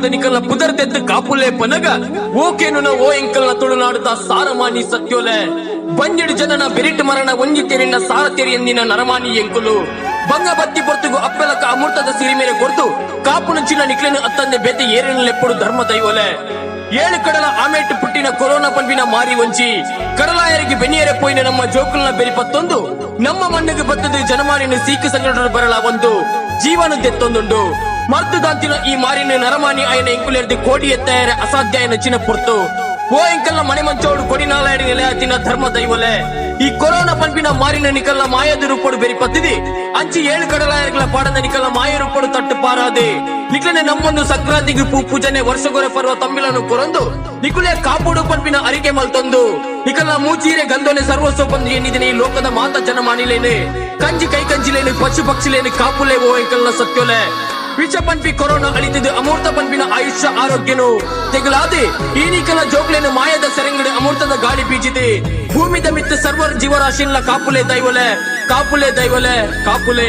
ಪೋದ ನಿಕಲ್ನ ಪುದರ್ದೆದ್ದು ಕಾಪುಲೆ ಪನಗ ಓಕೇನು ಓ ಎಂಕಲ್ನ ತುಳುನಾಡುತ್ತ ಸಾರಮಾನಿ ಸತ್ಯೋಲೆ ಬಂಜಿಡು ಜನನ ಬೆರಿಟ್ಟು ಮರಣ ಒಂಜಿ ತೆರಿನ ಸಾರ ತೆರಿ ಎಂದಿನ ನರಮಾನಿ ಎಂಕುಲು ಬಂಗ ಬತ್ತಿ ಪೊರ್ತುಗು ಅಪ್ಪೆಲಕ ಅಮೃತದ ಸಿರಿಮೇರೆ ಕೊಡ್ತು ಕಾಪುನ ಚಿನ್ನ ನಿಕ್ಲೆನು ಅತ್ತಂದೆ ಬೇತೆ ಏರಿನಲೆಪ್ಪಡು ಧರ್ಮ ದೈವಲೆ ಏಳು ಕಡಲ ಆಮೇಟು ಪುಟ್ಟಿನ ಕೊರೋನಾ ಪಂಪಿನ ಮಾರಿ ಒಂಚಿ ಕಡಲಾಯರಿಗೆ ಬೆನಿಯರೆ ಪೋಯಿನ ನಮ್ಮ ಜೋಕುಲ್ನ ಬೆರಿಪತ್ತೊಂದು ನಮ್ಮ ಮಣ್ಣಿಗೆ ಬತ್ತದು ಜನಮಾನಿನ ಸೀಕ ಸಂಘಟನೆ ಬರಲ ಒಂದು ಜೀವನ ತೆತ್ತೊಂದುಂಡು ಮರ್ದು ದಾಂತಿನ ಈ ಮಾರಿನ ನರಮಾನಿ ಆಯನ ಎಂಕುಲೆರ್ದು ಕೋಡಿ ಎತ್ತಾಯರ ಅಸಾಧ್ಯ ಚಿನ್ನ ಪೊರ್ತು ಓ ಎಂಕಲ್ನ ಮನೆ ಮಂಚೋಡು ಕೊಡಿನಾಲಾಯಡಿ ನೆಲೆಯಾತಿನ ಧರ್ಮ ದೈವಲೆ ಈ ಕೊರೋನಾ ಪಂಪಿನ ಮಾರಿನ ನಿಕಲ್ನ ಮಾಯದ ರೂಪಡು ಬೆರಿಪತ್ತಿದೆ ಅಂಚಿ ಏಳು ಕಡಲಾಯರ್ಗಳ ಪಾಡದ ನಿಕಲ್ನ ಮಾಯ ರೂಪಡು ತಟ್ಟು ಪಾರಾದೆ ನಿಕಲನೆ ನಮ್ಮೊಂದು ಸಂಕ್ರಾಂತಿಗೆ ಪೂಜನೆ ವರ್ಷಗೊರೆ ಪರ್ವ ತಮ್ಮಿಲನ್ನು ಕೊರಂದು ನಿಕುಲೆ ಕಾಪುಡು ಪಂಪಿನ ಅರಿಕೆ ಮಲ್ತೊಂದು ನಿಕಲ್ನ ಮೂಚೀರೆ ಗಂಧೋನೆ ಸರ್ವಸ್ವ ಬಂದು ಏನಿದೆ ಈ ಲೋಕದ ಮಾತ ಜನ ಮಾನಿಲೇನೆ ಕಂಜಿ ಕೈ ಕಂಜಿಲೇನೆ ಪಶು ಪಕ್ಷಿಲೇನೆ ಕಾಪುಲೆ ಓ ಎಂಕಲ್ನ ಸತ್ಯೋಲೆ ವಿಷ ಪಂಪಿ ಕೊರೋನಾ ಅಳಿತಿದ್ದು ಅಮೂರ್ತ ಪಂಪಿನ ಆಯುಷ್ಯ ಆರೋಗ್ಯನು ತೆಗಲಾದೆ ಈ ನಿಕಲ ಜೋಕ್ಲೇನು ಮಾಯದ ಸೆರೆಂಗಡೆ ಅಮೂರ್ತದ ಗಾಳಿ ಬೀಜಿದೆ ಭೂಮಿದ ಮಿತ್ತ ಸರ್ವರ್ ಜೀವರಾಶಿಲ್ಲ ಕಾಪುಲೆ ದೈವಲೆ ಕಾಪುಲೆ ದೈವಲೆ ಕಾಪುಲೆ